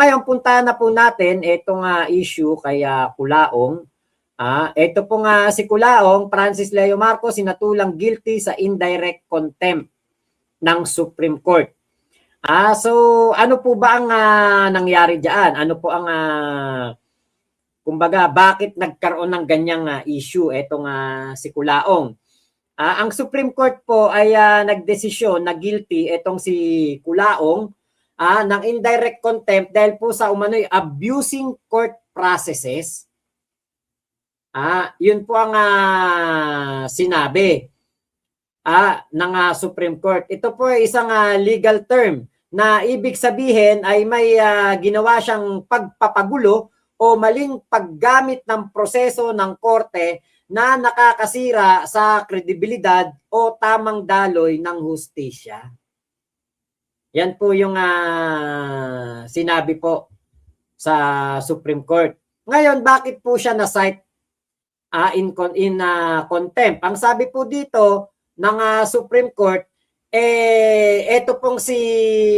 Ngayon, puntahan na po natin itong issue kay Culaong. Ito po nga si Culaong, Francis Leo Marcos, sinatulang guilty sa indirect contempt ng Supreme Court. So ano po ba ang nangyari diyan? Ano po ang kumbaga bakit nagkaroon ng ganyang issue etong si Culaong? Ang Supreme Court po ay nagdesisyon na guilty etong si Culaong ng indirect contempt dahil po sa umano'y abusing court processes. Yun po ang sinabi ng Supreme Court. Ito po ay isang legal term na ibig sabihin ay may ginawa siyang pagpapagulo o maling paggamit ng proseso ng korte na nakakasira sa kredibilidad o tamang daloy ng hustisya. Yan po yung sinabi po sa Supreme Court. Ngayon, bakit po siya na-cite in contempt? Ang sabi po dito ng Supreme Court, eto pong si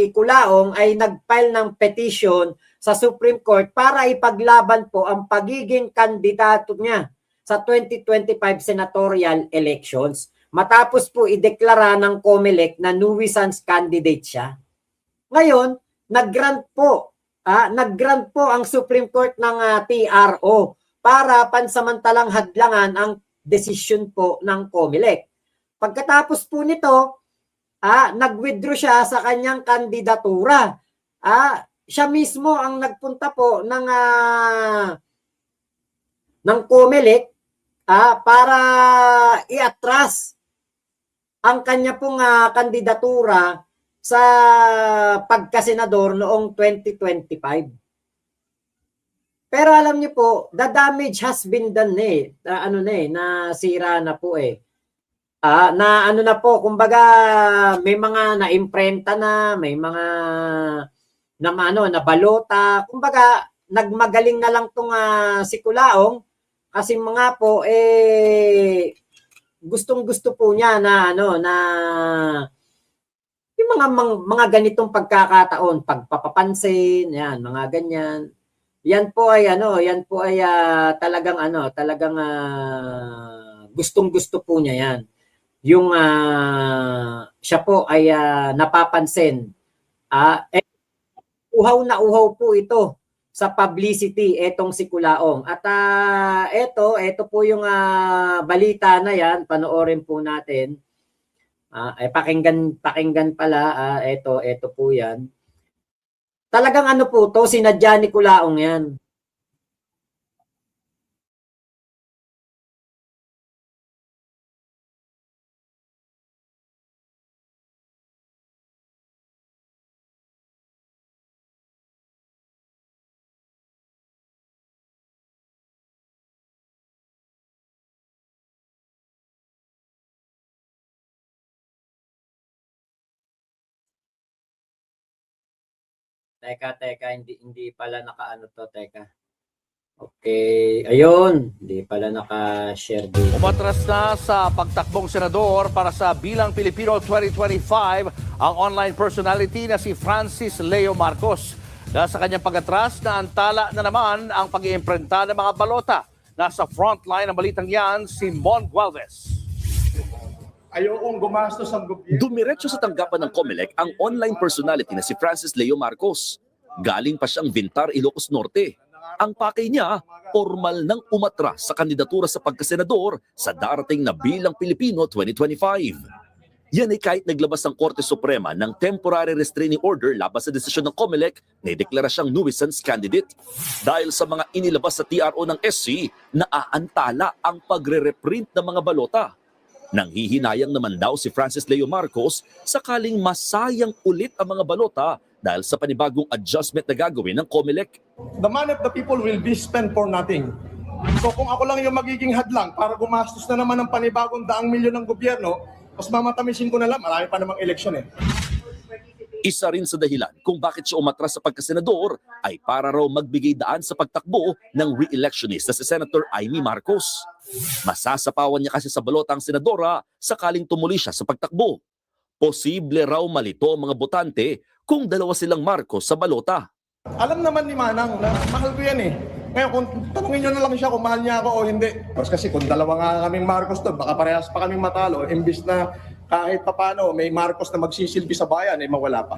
Culaong ay nag-file ng petition sa Supreme Court para ipaglaban po ang pagiging kandidato niya sa 2025 senatorial elections. Matapos po ideklara ng COMELEC na nuisance candidate siya. Ngayon, nag-grant po ang Supreme Court ng TRO para pansamantalang hadlangan ang desisyon po ng COMELEC. Pagkatapos po nito, nag-withdraw siya sa kanyang kandidatura. Siya mismo ang nagpunta po ng COMELEC para i-atras ang kanya pong kandidatura sa pagkasenador noong 2025. Pero alam niyo po, the damage has been done nasira na po na ano na po, kumbaga may mga naimprenta na, may mga nabalota, kumbaga nagmagaling na lang tong si Culaong kasi mga po gustong-gusto po niya na yung mga ganitong pagkakataon, pagpapapansin, yan, mga ganyan. Yan po ay talagang gustong-gusto po niya yan. Yung siya po ay napapansin. Uhaw na uhaw po ito sa publicity etong si Culaong. At ito po yung balita na yan, panoorin po natin. Pakinggan pala, ito po yan. Talagang po to, sinadya ni Culaong yan. Teka, hindi pala nakaano to, teka. Okay, ayun, hindi pala naka-share dito. Umatras na sa pagtakbong senador para sa Bilang Pilipino 2025 ang online personality na si Francis Leo Marcos. Dahil sa kanyang pag-atras, naantala na naman ang pag-iimprenta ng mga balota. Nasa frontline ng balitang yan, si Mon Gualvez. Ayokong gumastos ang gobyerno. Dumiretso sa tanggapan ng COMELEC ang online personality na si Francis Leo Marcos. Galing pa siyang Vintar, Ilocos Norte. Ang pakay niya, formal nang umatras sa kandidatura sa pagkasenador sa darating na Bilang Pilipino 2025. Yan ay kahit naglabas ang Korte Suprema ng temporary restraining order laban sa desisyon ng COMELEC na ideklara siyang nuisance candidate. Dahil sa mga inilabas sa TRO ng SC, naaantala ang pagre-reprint ng mga balota. Nanghihinayang naman daw si Francis Leo Marcos sakaling masayang ulit ang mga balota dahil sa panibagong adjustment na gagawin ng COMELEC. The money of the people will be spent for nothing. So kung ako lang yung magiging hadlang para gumastos na naman ng panibagong daang milyon ng gobyerno, mas mamatamisin ko na lang, marami pa namang eleksyon Isa rin sa dahilan kung bakit siya umatras sa pagkasenador ay para raw magbigay daan sa pagtakbo ng re-electionist na si Senator Amy Marcos. Masasapawan niya kasi sa balota ang senadora sakaling tumuli siya sa pagtakbo. Posible raw malito ang mga botante kung dalawa silang Marcos sa balota. Alam naman ni Manang na mahal ko yan eh. Ngayon, kung tanungin nyo na lang siya kung mahal niya ako o hindi. Kasi kung dalawa nga kaming Marcos doon, baka parehas pa kaming matalo. Imbis na kahit papano may Marcos na magsisilbi sa bayan, eh mawala pa.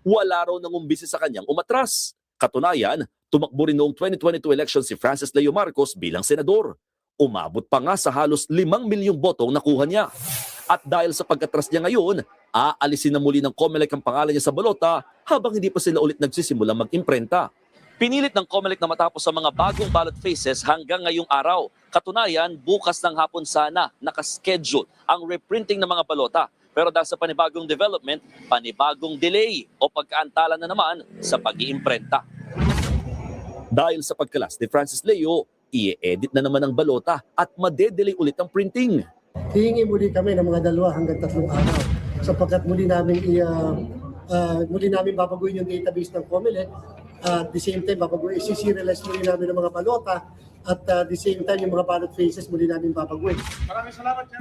Wala raw nangumbisi sa kanyang umatras. Katunayan, tumakbo rin noong 2022 election si Francis Leo Marcos bilang senador. Umabot pa nga sa halos 5 milyong botong nakuha niya. At dahil sa pagkatras niya ngayon, aalisin na muli ng COMELEC ang pangalan niya sa balota habang hindi pa sila ulit nagsisimulang mag-imprenta. Pinilit ng COMELEC na matapos sa mga bagong ballot faces hanggang ngayong araw. Katunayan, bukas ng hapon sana nakaschedule ang reprinting ng mga balota. Pero dahil sa panibagong development, panibagong delay o pagkaantala na naman sa pag-iimprenta. Dahil sa pagkalas ni Francis Leo, i-edit na naman ang balota at madedelay ulit ang printing. Hihingi muli kami ng mga 2 hanggang 3 araw sapagkat muli namin babaguhin yung database ng COMELEC. At the same time, isi-serialize muli namin ng mga balota at the same time, yung mga ballot faces muli namin babaguhin.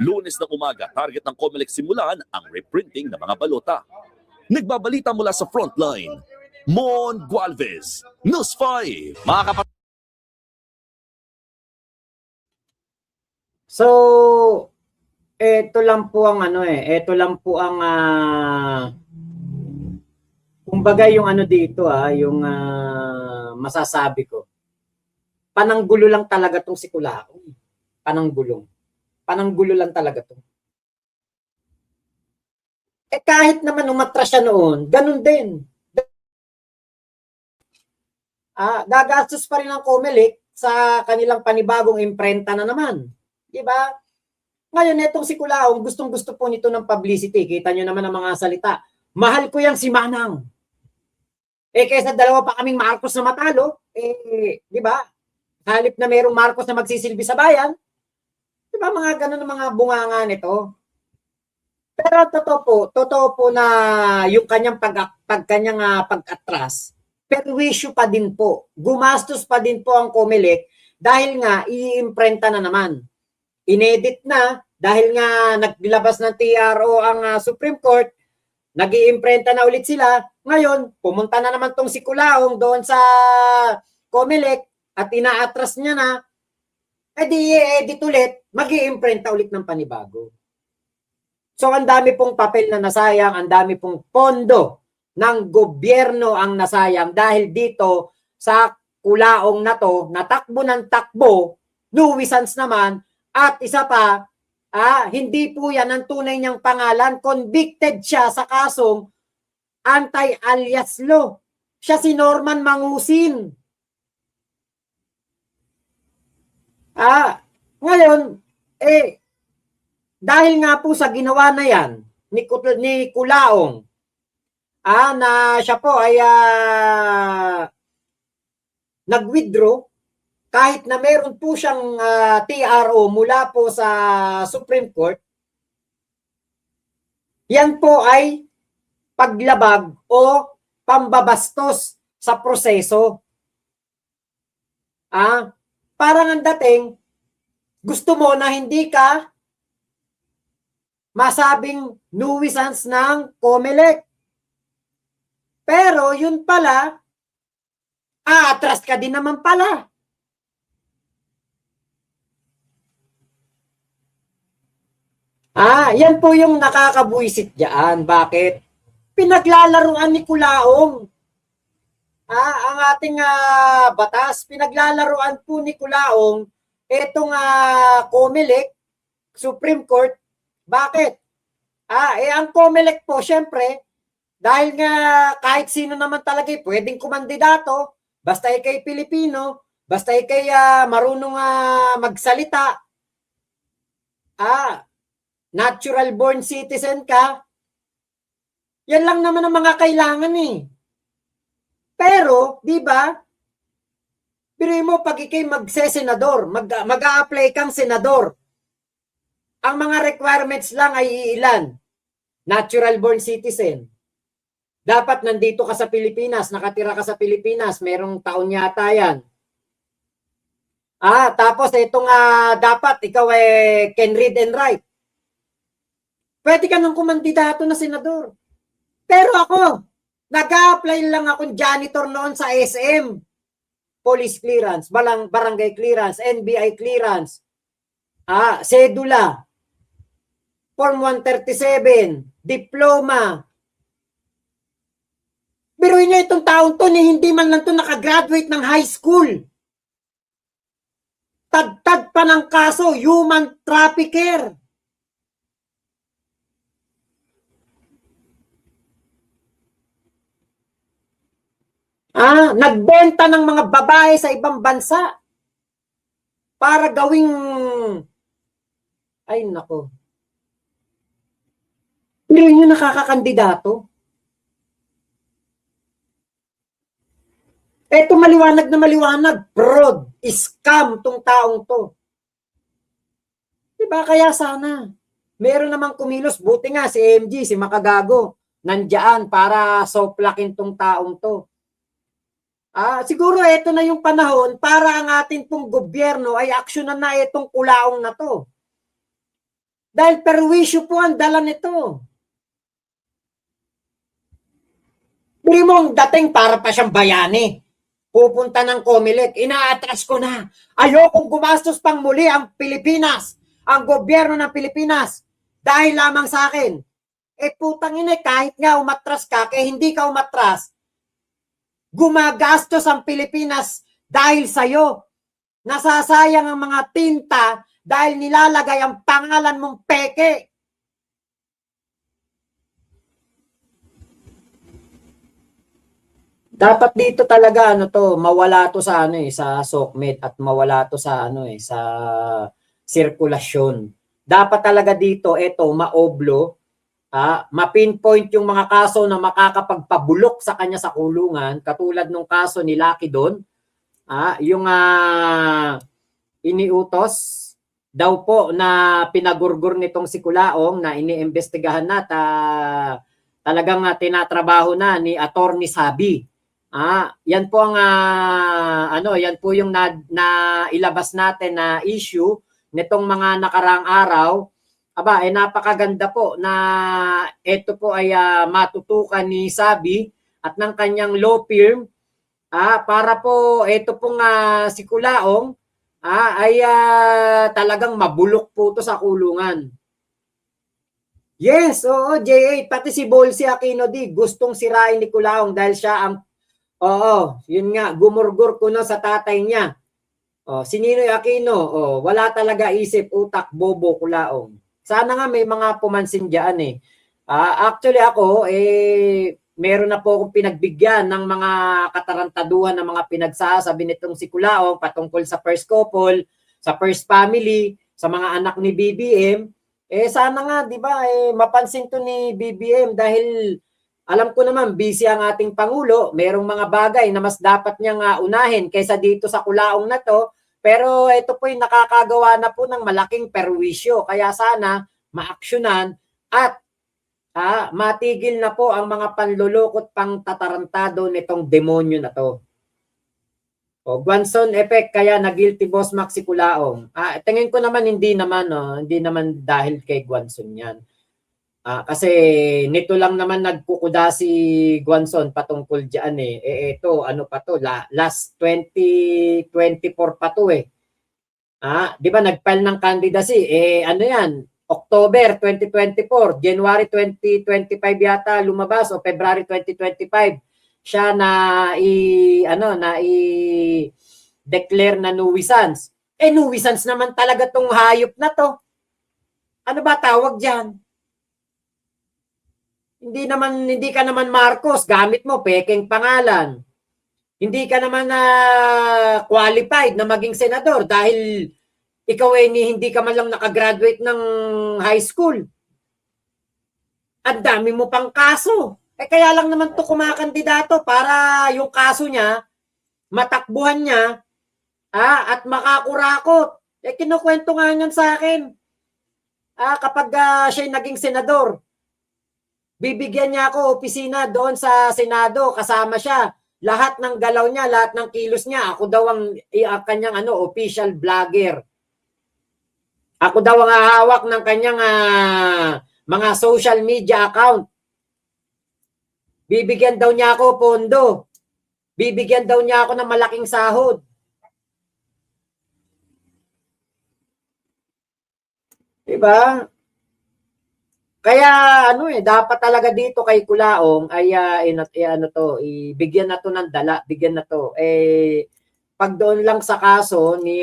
Lunes ng umaga, target ng COMELEC simulan ang reprinting ng mga balota. Nagbabalita mula sa frontline, Mon Gualvez, News 5. Mga kapatid, So, ito lang po ang ito lang po ang kumbaga yung dito yung masasabi ko. Pananggulo lang talaga tong si Culaong. Pananggulo lang talaga to. Kahit naman umatras siya noon, ganun din. Gagastos pa rin ang COMELEC sa kanilang panibagong imprenta na naman. Diba? Ngayon, itong si Culaong, gustong-gusto po nito ng publicity. Kita nyo naman ang mga salita. Mahal ko yang si Manang. Kaysa 2 pa kaming Marcos na matalo, diba? Halip na mayroong Marcos na magsisilbi sa bayan, diba mga ganun ang mga bunganga nito? Pero totoo po na yung kanyang pag-atras, perwisyo pa din po. Gumastos pa din po ang COMELEC dahil nga i-imprenta na naman. Inedit na dahil nga naglabas ng TRO ang Supreme Court, nag-iimprenta na ulit sila. Ngayon, pumunta na naman tong si Culaong doon sa COMELEC at inaatras niya na, di i-edit ulit, mag-iimprenta ulit ng panibago. So, ang dami pong papel na nasayang, ang dami pong pondo ng gobyerno ang nasayang dahil dito sa Culaong na to, natakbo ng takbo, nuisance naman. At isa pa, hindi po yan ang tunay niyang pangalan. Convicted siya sa kasong anti-alias law. Siya si Norman Mangusin. Ngayon, dahil nga po sa ginawa na yan ni Culaong, na siya po ay nag-withdraw, kahit na meron po siyang TRO mula po sa Supreme Court, yan po ay paglabag o pambabastos sa proseso. Parang ang dating, gusto mo na hindi ka masabing nuisance ng COMELEC. Pero yun pala, atras ka din naman pala. Yan po yung nakakabuisit diyan. Bakit? Pinaglalaruan ni Culaong. Ang ating batas, pinaglalaruan po ni Culaong etong COMELEC, Supreme Court. Bakit? Ang COMELEC po, syempre, dahil nga kahit sino naman talaga pwedeng kumandidato, basta ikay Pilipino, basta ikay marunong magsalita, natural born citizen ka, yan lang naman ang mga kailangan Pero, di ba, biruin mo pag ikay magsesenador, mag-a-apply kang senador, ang mga requirements lang ay ilan? Natural born citizen. Dapat nandito ka sa Pilipinas, nakatira ka sa Pilipinas, merong taon yata yan. Tapos itong dapat ikaw can read and write. Pwede ka nang kumandidato na senador. Pero ako, Nag-a-apply lang akong janitor noon sa SM. Police clearance, barangay clearance, NBI clearance, sedula, Form 137, diploma. Biruin niyo itong taong to, hindi man lang to nakagraduate ng high school. Tagtag pa ng kaso, human trafficker. Nagbenta ng mga babae sa ibang bansa para gawing, ay nako. Hindi nyo nakakakandidato. Eto maliwanag na maliwanag, fraud, scam tong taong to. Diba kaya sana, meron namang kumilos, buti nga si MG, si Makagago, nandiyan para soplakin tong taong to. Siguro ito na yung panahon para ang ating pong gobyerno ay aksyonan na itong kulaong na to. Dahil perwisyo po ang dala nito. Bili mo ang dating para pa siyang bayani. Pupunta ng COMELEC, inaatras ko na. Ayokong gumastos pang muli ang Pilipinas, ang gobyerno ng Pilipinas, dahil lamang sa akin. Putang ina, kahit nga umatras ka, kaya hindi ka umatras, gumagastos ang Pilipinas dahil sa'yo. Nasasayang ang mga tinta dahil nilalagay ang pangalan mong peke. Dapat dito talaga mawala to sa sa SOCMED at mawala to sa sa sirkulasyon. Dapat talaga dito maoblo, ma-pinpoint yung mga kaso na makakapagpabulok sa kanya sa kulungan, katulad nung kaso ni Lucky Don, yung iniutos daw po na pinagurgur nitong si Culaong na iniimbestigahan na talagang tinatrabaho na ni Attorney Sabi. Yan po ang yan po yung ilabas natin na issue nitong mga nakaraang araw. Napakaganda po na ito po ay matutukan ni Sabi at ng kanyang law firm para po ito pong si Culaong ay talagang mabulok po to sa kulungan. Yes, oo, J8, pati si Bolsi Aquino D gustong sirain ni Culaong dahil siya ang yun nga, gumurgur ko na sa tatay niya. Si Ninoy Aquino, wala talaga isip, utak, bobo, Culaong. Sana nga may mga pumansin diyan actually ako, meron na po akong pinagbigyan ng mga katarantaduhan ng mga pinagsasabi nitong si Culaong patungkol sa first couple, sa first family, sa mga anak ni BBM. Sana nga, di ba, mapansin to ni BBM dahil alam ko naman, busy ang ating Pangulo, merong mga bagay na mas dapat niyang unahin kaysa dito sa Culaong na to, pero ito po yung nakakagawa na po ng malaking perwisyo. Kaya sana maaksyonan at matigil na po ang mga panlulukot pang tatarantado nitong demonyo na to. Guanzon effect, kaya na-guilty Boss Max si Culaong. Tingin ko naman hindi naman dahil kay Guanzon yan. Kasi nito lang naman nagkukuda si Guanzon patungkol diyan ito pa to last 2024 pa to di ba nagfile ng candidacy yan October 2024, January 2025 yata lumabas o February 2025 siya na declare na nuisance. Nuisance naman talaga tong hayop na to. Ano ba tawag diyan? Hindi ka naman Marcos, gamit mo pekeng pangalan. Hindi ka naman qualified na maging senador dahil ikaw hindi ka man lang nakagraduate ng high school. Ang dami mo pang kaso. Kaya lang naman to kumakandidato para yung kaso niya, matakbuhan niya, at makakurakot. Kinukwento nga niyan sa akin. Kapag siya naging senador, bibigyan niya ako opisina doon sa Senado, kasama siya. Lahat ng galaw niya, lahat ng kilos niya, ako daw ang kanyang official vlogger. Ako daw ang hahawak ng kanyang mga social media account. Bibigyan daw niya ako pondo. Bibigyan daw niya ako ng malaking sahod. Diba? Kaya dapat talaga dito kay Culaong ay ibigyan na to ng dala, bigyan na to. Pag doon lang sa kaso ni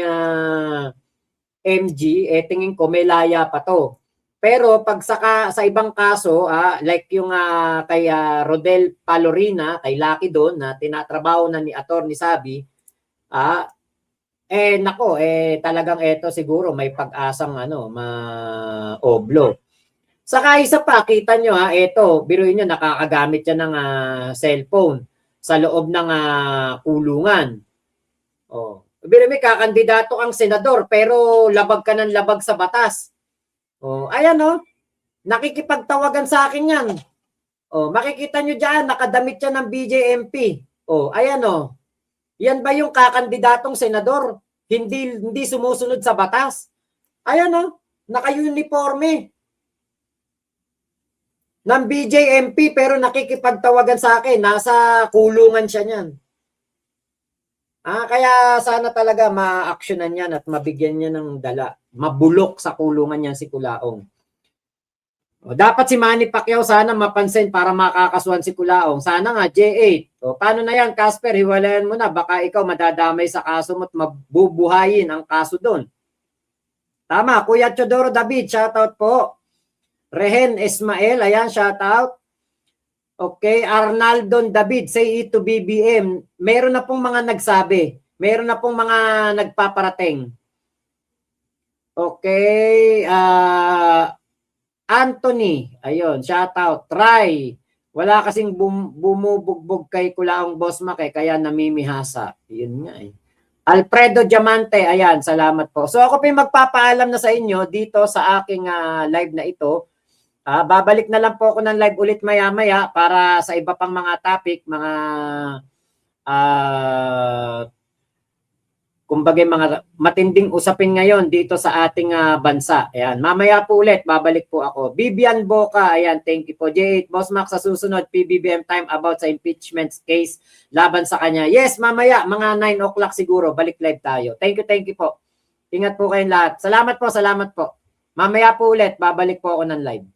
MG, tingin ko may laya pa to. Pero pag sa ibang kaso, like yung kay Rodel Palorina, kay Lucky doon na tinatrabaho na ni Attorney Sabi, talagang eto siguro may pag-asang ma-oblo. Saka isa pa, kita nyo biruin nyo, nakakagamit yan ng cellphone sa loob ng kulungan. Biruin mo, kakandidato ang senador pero labag ka ng labag sa batas. Ayan nakikipagtawagan sa akin yan. Makikita nyo dyan, nakadamit yan ng BJMP. Ayan yan ba yung kakandidatong senador? Hindi sumusunod sa batas? Ayan naka-uniforme ng BJMP pero nakikipagtawagan sa akin. Nasa kulungan siya niyan. Kaya sana talaga ma-actionan yan at mabigyan niya ng dala. Mabulok sa kulungan niyan si Culaong. Dapat si Manny Pacquiao sana mapansin para makakasuhan si Culaong. Sana nga J8. Paano na yan, Casper? Hiwalayan mo na. Baka ikaw madadamay sa kaso mo at mabubuhayin ang kaso doon. Tama, Kuya Chodoro David, shoutout po. Rehen Ismael, ayan, shoutout. Okay, Arnaldon David, say it to BBM. Meron na pong mga nagsabi. Meron na pong mga nagpaparating. Okay, Anthony, ayun, shoutout. Try. Wala kasing bumubugbog kay Culaong Boss Mac kaya namimihasa. Yun nga Alfredo Diamante, ayan, salamat po. So ako magpapaalam na sa inyo dito sa aking live na ito. Babalik na lang po ako ng live ulit maya-maya para sa iba pang mga topic, mga kumbaga mga matinding usapin ngayon dito sa ating bansa. Ayan, mamaya po ulit, babalik po ako. Bibian Boca, ayan, thank you po. J8, Boss Mac, sa susunod, PBBM time about sa impeachment case laban sa kanya. Yes, mamaya, mga 9 o'clock siguro, balik live tayo. Thank you po. Ingat po kayong lahat. Salamat po. Mamaya po ulit, babalik po ako ng live.